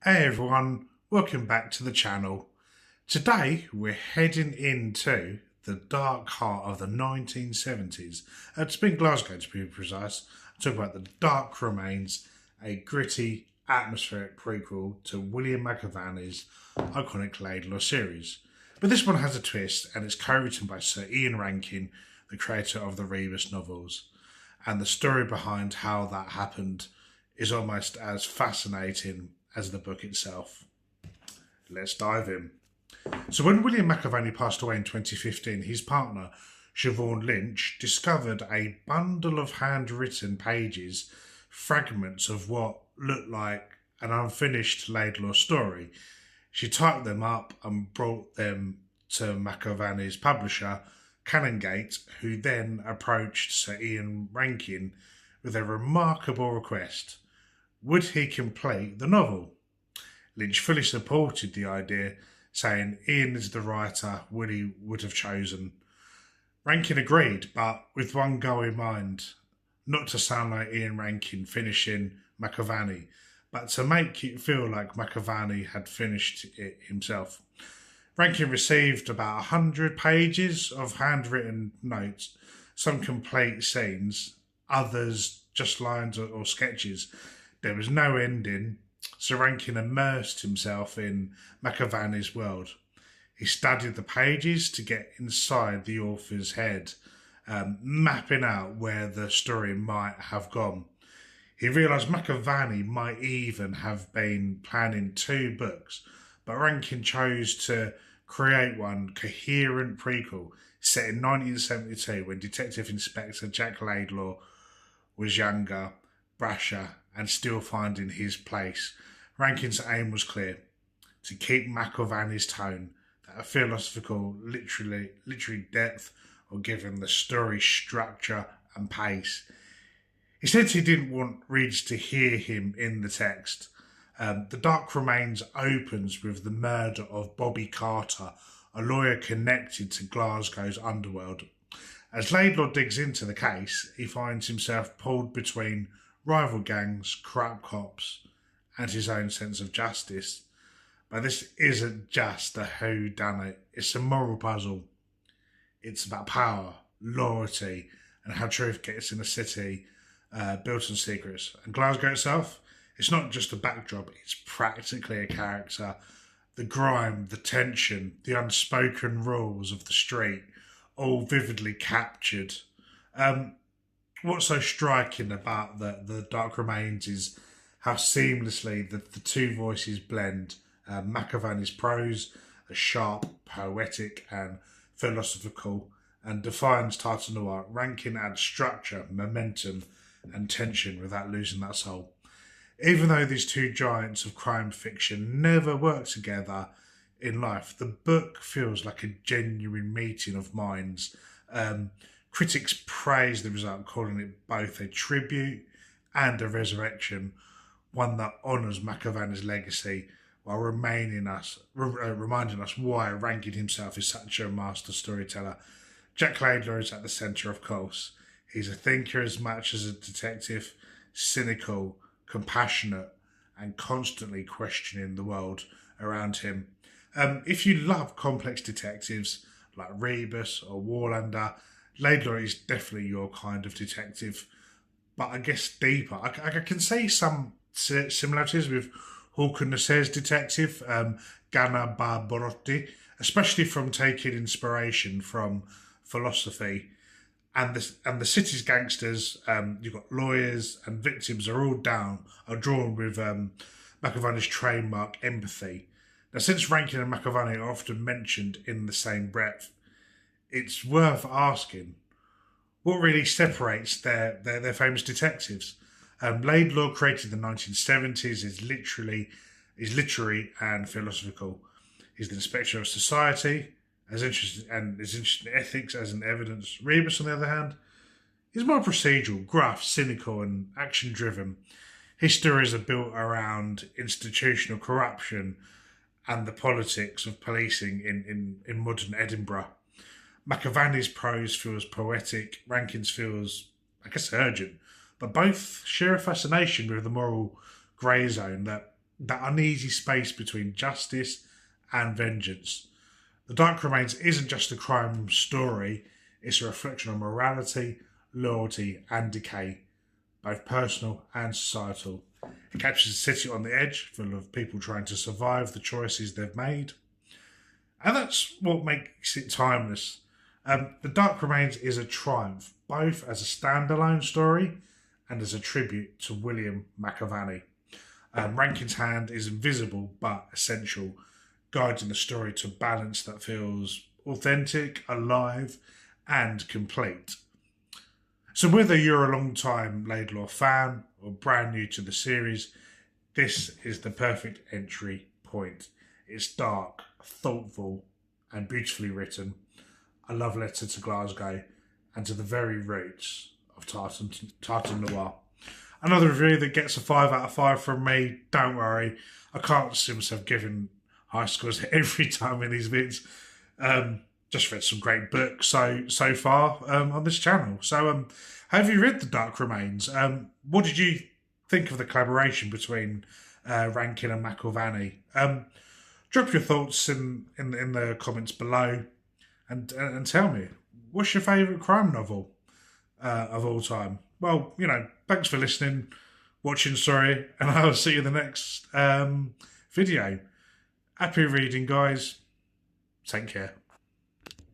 Hey everyone, welcome back to the channel. Today we're heading into the dark heart of the 1970s. It's been Glasgow to be precise. I'm talking about The Dark Remains, a gritty, atmospheric prequel to William McIlvanney's iconic Laidlaw series. But this one has a twist and it's co-written by Sir Ian Rankin, the creator of the Rebus novels. And the story behind how that happened is almost as fascinating as the book itself. Let's dive in. So when William McIlvanney passed away in 2015, his partner, Siobhan Lynch, discovered a bundle of handwritten pages, fragments of what looked like an unfinished Laidlaw story. She typed them up and brought them to McIlvanney's publisher, Canongate, who then approached Sir Ian Rankin with a remarkable request. Would he complete the novel? Lynch fully supported the idea, saying Ian is the writer Willie would have chosen. Rankin agreed, but with one goal in mind, not to sound like Ian Rankin finishing McIlvanney, but to make it feel like McIlvanney had finished it himself. Rankin received about 100 pages of handwritten notes, some complete scenes, others just lines or sketches. There was no ending, so Rankin immersed himself in McIlvanney's world. He studied the pages to get inside the author's head, mapping out where the story might have gone. He realised McIlvanney might even have been planning 2 books, but Rankin chose to create one coherent prequel set in 1972 when Detective Inspector Jack Laidlaw was younger, brasher, and still finding his place. Rankin's aim was clear: to keep McIlvanney's tone, that philosophical, literary depth, or give him the story structure and pace. He said he didn't want readers to hear him in the text. The Dark Remains opens with the murder of Bobby Carter, a lawyer connected to Glasgow's underworld. As Laidlaw digs into the case, he finds himself pulled between rival gangs, corrupt cops, and his own sense of justice. But this isn't just a whodunit, it's a moral puzzle. It's about power, loyalty, and how truth gets in a city built on secrets. And Glasgow itself, it's not just a backdrop, it's practically a character. The grime, the tension, the unspoken rules of the street, all vividly captured. What's so striking about the Dark Remains is how seamlessly the 2 voices blend. McIlvanney's prose, a sharp, poetic and philosophical, and defines Tartan Noir. Rankin adds structure, momentum and tension without losing that soul. Even though these 2 giants of crime fiction never work together in life, the book feels like a genuine meeting of minds. Critics praise the result, calling it both a tribute and a resurrection, one that honours McIlvanney's legacy while reminding us why Rankin himself is such a master storyteller. Jack Laidlaw is at the centre, of course. He's a thinker as much as a detective, cynical, compassionate, and constantly questioning the world around him. If you love complex detectives like Rebus or Warlander, Laidlaw is definitely your kind of detective, but I guess deeper. I can see some similarities with Hawke and Nasser's detective, Ghana Barborotti, especially from taking inspiration from philosophy. And the city's gangsters, you've got lawyers and victims are all drawn with McIlvanney's trademark empathy. Now, since Rankin and McIlvanney are often mentioned in the same breath, it's worth asking, what really separates their famous detectives? Laidlaw, created in the 1970s, is literary and philosophical. He's the inspector of society, is interested in ethics as in evidence. Rebus, on the other hand, is more procedural, gruff, cynical, and action-driven. His stories are built around institutional corruption and the politics of policing in modern Edinburgh. McIlvanney's prose feels poetic, Rankin's feels, I guess, urgent, but both share a fascination with the moral grey zone that that uneasy space between justice and vengeance. The Dark Remains isn't just a crime story, it's a reflection on morality, loyalty, and decay, both personal and societal. It captures a city on the edge, full of people trying to survive the choices they've made. And that's what makes it timeless. The Dark Remains is a triumph, both as a standalone story and as a tribute to William McIlvanney. Rankin's hand is invisible but essential, guiding the story to a balance that feels authentic, alive, and complete. So whether you're a long-time Laidlaw fan or brand new to the series, this is the perfect entry point. It's dark, thoughtful, and beautifully written. A love letter to Glasgow and to the very roots of Tartan Noir. Another review that gets a 5 out of 5 from me. Don't worry, I can't see myself giving high scores every time in these vids. Just read some great books so far on this channel. So, have you read The Dark Remains? What did you think of the collaboration between Rankin and McIlvanney? Drop your thoughts in the comments below, and tell me, what's your favourite crime novel of all time? Well, thanks for listening, watching, sorry, and I'll see you in the next video. Happy reading, guys. Take care.